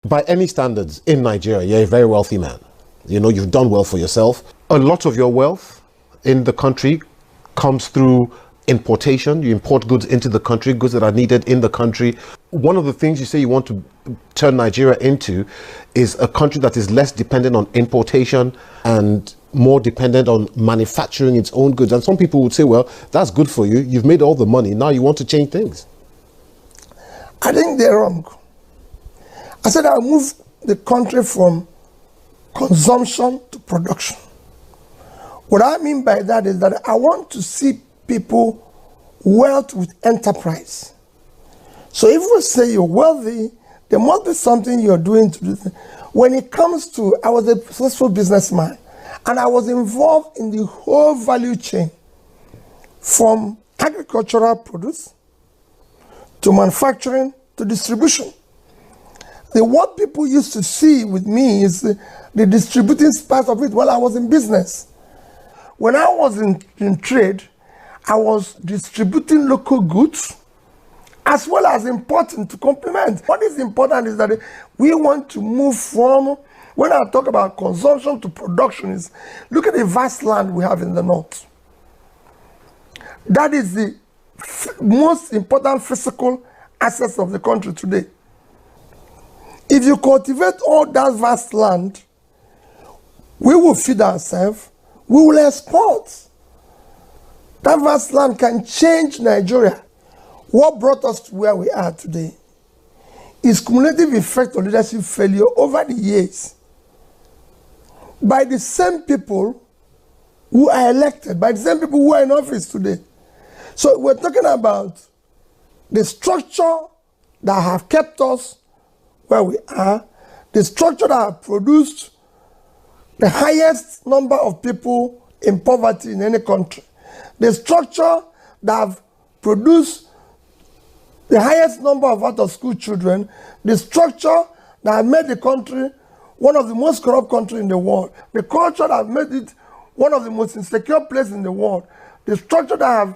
By any standards in Nigeria, you're a very wealthy man. You know, you've done well for yourself. A lot of your wealth in the country comes through importation. You import goods into the country, goods that are needed in the country. One of the things you say you want to turn Nigeria into is a country that is less dependent on importation and more dependent on manufacturing its own goods. And some people would say, well, that's good for you. You've made all the money. Now you want to change things. I think they're wrong. I said I'll move the country from consumption to production. What I mean by that is that I want to see people wealth with enterprise. So if we say you're wealthy, there must be something you're doing to do. When it comes to, I was a successful businessman, and I was involved in the whole value chain, from agricultural produce to manufacturing to distribution. What people used to see with me is the distributing part of it while I was in business. When I was in trade, I was distributing local goods as well as importing to complement. What is important is that we want to move from, when I talk about consumption to production, is look at the vast land we have in the north. That is the most important physical assets of the country today. If you cultivate all that vast land, we will feed ourselves, we will export. That vast land can change Nigeria. What brought us to where we are today is cumulative effect of leadership failure over the years by the same people who are elected, by the same people who are in office today. So we're talking about the structure that have kept us where we are, the structure that have produced the highest number of people in poverty in any country, the structure that have produced the highest number of out-of-school children, the structure that have made the country one of the most corrupt countries in the world, the culture that have made it one of the most insecure places in the world, the structure that have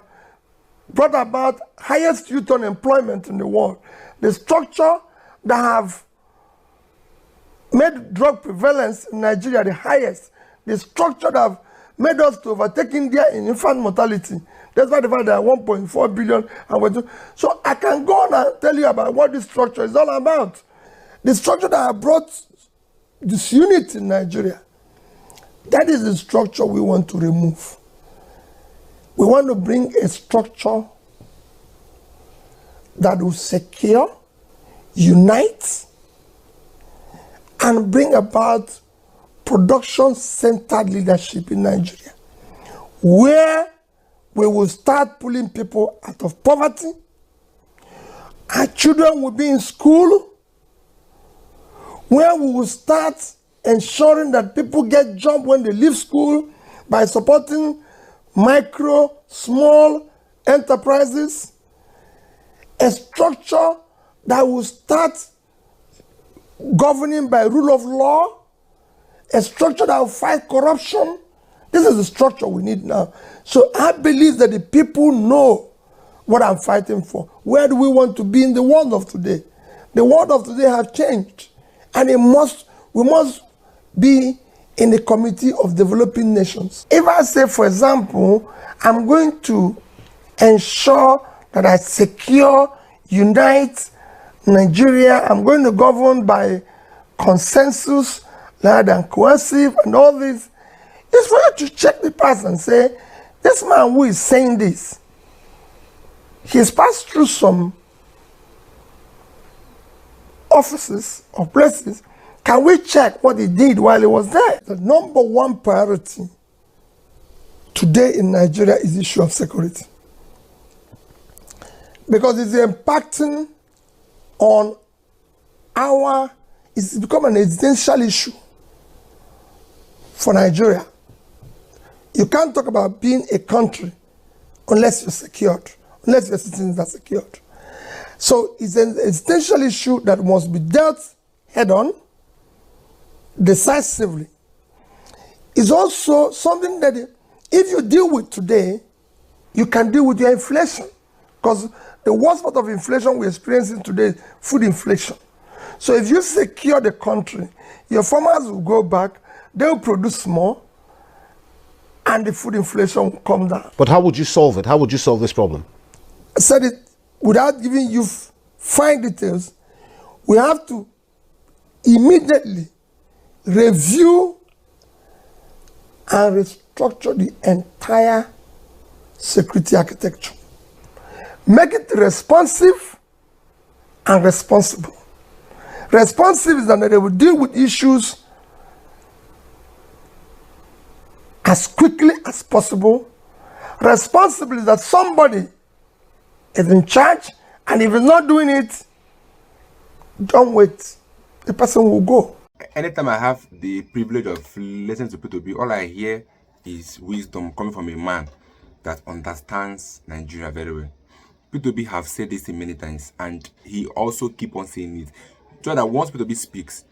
brought about highest youth unemployment in the world, the structure that have made drug prevalence in Nigeria the highest, the structure that have made us to overtake India in infant mortality. That's why the fact there are 1.4 billion. And so I can go on and tell you about what this structure is all about. The structure that have brought disunity in Nigeria, that is the structure we want to remove. We want to bring a structure that will secure, unite, and bring about production-centered leadership in Nigeria, where we will start pulling people out of poverty. Our children will be in school, where we will start ensuring that people get jobs when they leave school by supporting micro, small enterprises, a structure that will start governing by rule of law, a structure that will fight corruption. This is the structure we need now. So I believe that the people know what I'm fighting for. Where do we want to be in the world of today? The world of today has changed, and we must be in the Committee of Developing Nations. If I say, for example, I'm going to ensure that I secure, unite Nigeria, I'm going to govern by consensus rather than coercive and all this, it's for you to check the past and say, this man who is saying this, he's passed through some offices or places. Can we check what he did while he was there? The number one priority today in Nigeria is the issue of security, because it's impacting on it's become an existential issue for Nigeria. You can't talk about being a country unless you're secured, unless your citizens are secured. So it's an existential issue that must be dealt head-on, decisively. It's also something that if you deal with today, you can deal with your inflation. Because the worst part of inflation we're experiencing today is food inflation. So if you secure the country, your farmers will go back, they will produce more, and the food inflation will come down. But how would you solve it? How would you solve this problem? I said it without giving you fine details. We have to immediately review and restructure the entire security architecture. Make it responsive and responsible. Responsive is that they will deal with issues as quickly as possible. Responsible is that somebody is in charge, and if he's not doing it, don't wait. The person will go. Anytime I have the privilege of listening to P2B, all I hear is wisdom coming from a man that understands Nigeria very well. P2B have said this many times, and he also keep on saying it. So that once P2B speaks,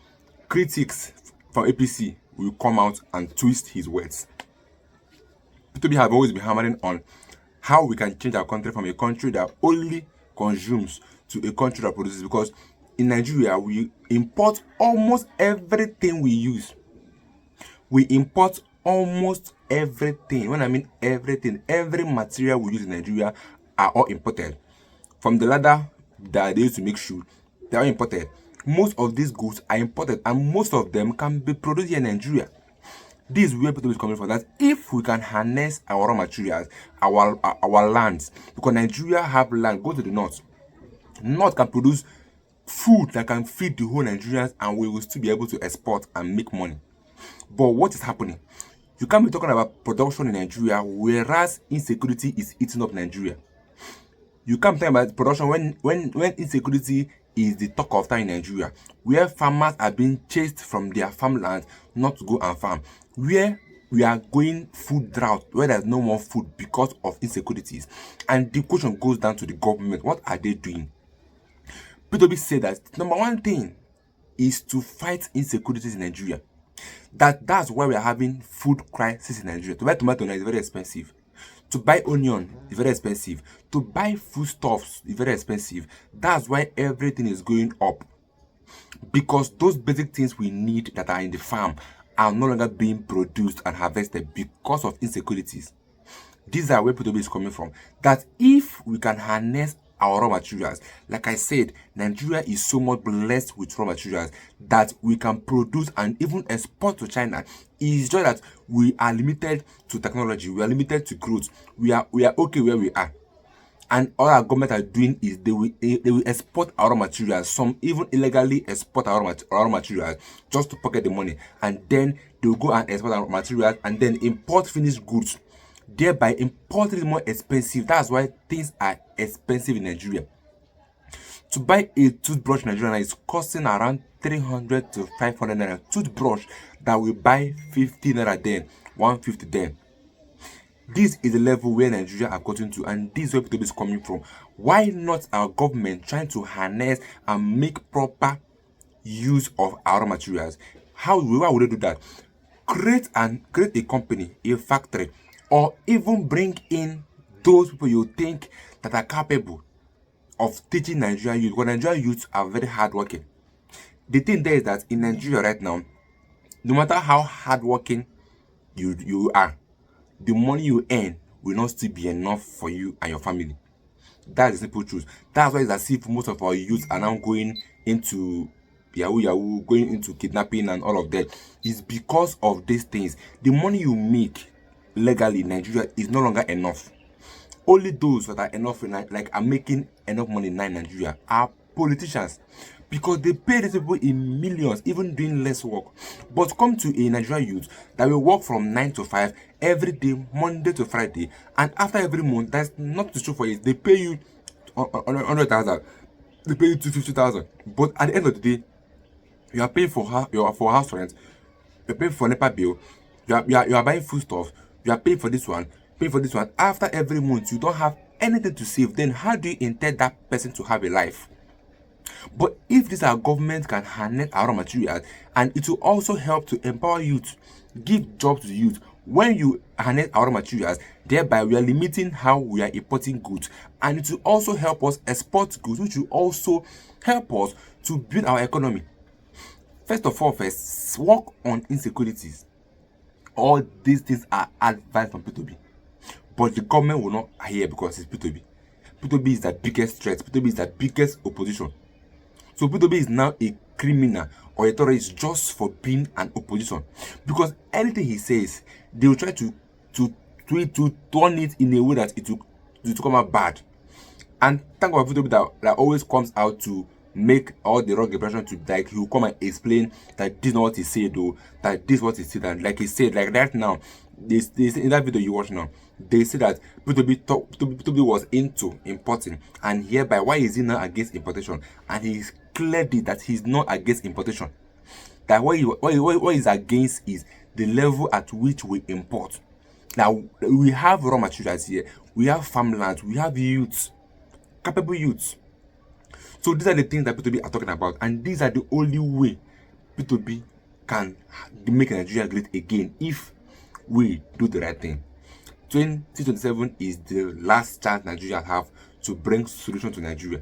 critics from APC will come out and twist his words. P2B have always been hammering on how we can change our country from a country that only consumes to a country that produces, because in Nigeria, we import almost everything we use. We import almost everything. When I mean everything, every material we use in Nigeria are all imported. From the leather that they use to make shoes, they are imported. Most of these goods are imported, and most of them can be produced here in Nigeria. This is where people is coming from. That if we can harness our raw materials, our lands, because Nigeria have land, go to the north. North can produce food that can feed the whole Nigerians, and we will still be able to export and make money. But what is happening? You can't be talking about production in Nigeria, whereas insecurity is eating up Nigeria. You can't be talking about production when insecurity is the talk of time in Nigeria, where farmers are being chased from their farmland not to go and farm, where we are going food drought, where there's no more food because of insecurities. And the question goes down to the government. What are they doing? P2B said that number one thing is to fight insecurities in Nigeria. That's why we are having food crisis in Nigeria. To buy tomato now is very expensive. To buy onion is very expensive. To buy foodstuffs is very expensive. That's why everything is going up. Because those basic things we need that are in the farm are no longer being produced and harvested because of insecurities. These are where P2B is coming from. That if we can harness our raw materials, like I said, Nigeria is so much blessed with raw materials that we can produce and even export to China. It's just that we are limited to technology, we are limited to growth. We are okay where we are. And all our government are doing is they will export our raw materials. Some even illegally export our raw materials just to pocket the money, and then they will go and export our materials and then import finished goods, thereby importing it more expensive. That's why things are expensive in Nigeria. To buy a toothbrush in Nigeria is costing around 300 to 500 naira. Toothbrush that will buy 50 naira then, 150 then. This is the level where Nigeria have gotten to, and this is where P2B is coming from. Why not our government trying to harness and make proper use of our materials? Why would they do that? Create a company, a factory, or even bring in those people you think that are capable of teaching Nigerian youth. Because Nigerian youths are very hardworking. The thing there is that in Nigeria right now, no matter how hardworking you are, the money you earn will not still be enough for you and your family. That's the simple truth. That's why it's as if most of our youth are now going into yahoo, going into kidnapping and all of that. It's because of these things. The money you make legally in Nigeria is no longer enough. Only those that are enough, like are making enough money in Nigeria, are politicians, because they pay these people in millions, even doing less work. But come to a Nigerian youth that will work from 9 to 5 every day, Monday to Friday, and after every month, that's not the truth for it. They pay you 100,000, they pay you 250,000. But at the end of the day, you are paying for house rent, you're paying for NEPA bill, you are buying food stuff, you are paying for this one, paying for this one. After every month, you don't have anything to save. Then how do you intend that person to have a life? But if this our government can harness our materials, and it will also help to empower youth, give jobs to youth, When you harness our raw materials, thereby we are limiting how we are importing goods, and it will also help us export goods, which will also help us to build our economy. First of all, work on insecurities. All these things are advice from P2B, but the government will not hear because it's P2B. P2B is the biggest threat. P2B is the biggest opposition. So P2B is now a criminal or a terrorist just for being an opposition, because anything he says, they will try to turn it in a way that it will come out bad. And thank God for P2B that always comes out to make all the wrong impression, to like he will come and explain that this is not what he said, though, that this is what he said, and like he said, like right now, they say in that video you watch now, they say that P2B was into importing, and hereby why is he now against importation? And he's cleared it that he's not against importation. That what he's against is the level at which we import. Now we have raw materials here, we have farmlands, we have youths, capable youths. So these are the things that P2B are talking about, and these are the only way P2B can make Nigeria great again if we do the right thing. 2027 is the last chance Nigeria have to bring solution to Nigeria.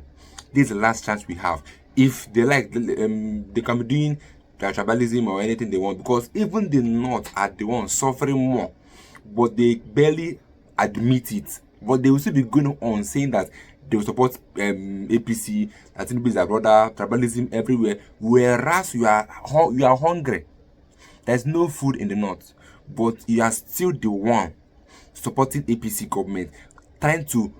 This is the last chance we have. If they like, they can be doing their tribalism or anything they want, because even the North are the ones suffering more, but they barely admit it. But they will still be going on saying that they will support APC, that Tinubu is their brother, tribalism everywhere, whereas you are hungry. There's no food in the North, but you are still the one supporting APC government, trying to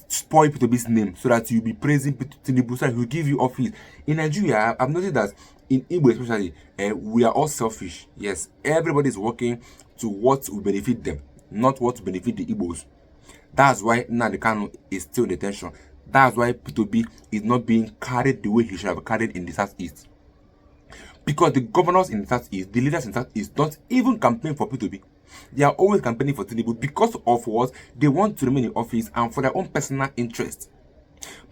spoil P2B's name so that you'll be praising Tinubu, so that he'll give you office. In Nigeria, I've noticed that in Igbo especially, we are all selfish. Yes, everybody is working to what will benefit them, not what will benefit the Igbos. That's why Nnamdi Kanu is still in detention. That's why P2B is not being carried the way he should have carried in the Southeast. Because the governors in the Southeast, the leaders in the Southeast, don't even campaign for P2B. They are always campaigning for Tinubu because of what they want to remain in office and for their own personal interest.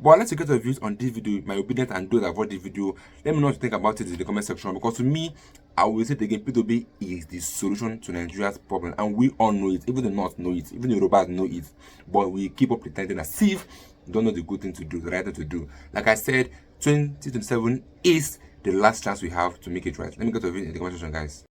But I'd like to get your views on this video, my opinions, and those that watch this video. Let me know what you think about it in the comment section, because to me, I will say it again, P2B is the solution to Nigeria's problem, and we all know it. Even the North know it, even the Yorubas know it, but we keep up pretending as if we don't know the good thing to do, the right thing to do. Like I said, 2027 is the last chance we have to make it right. Let me get your views in the comment section, guys.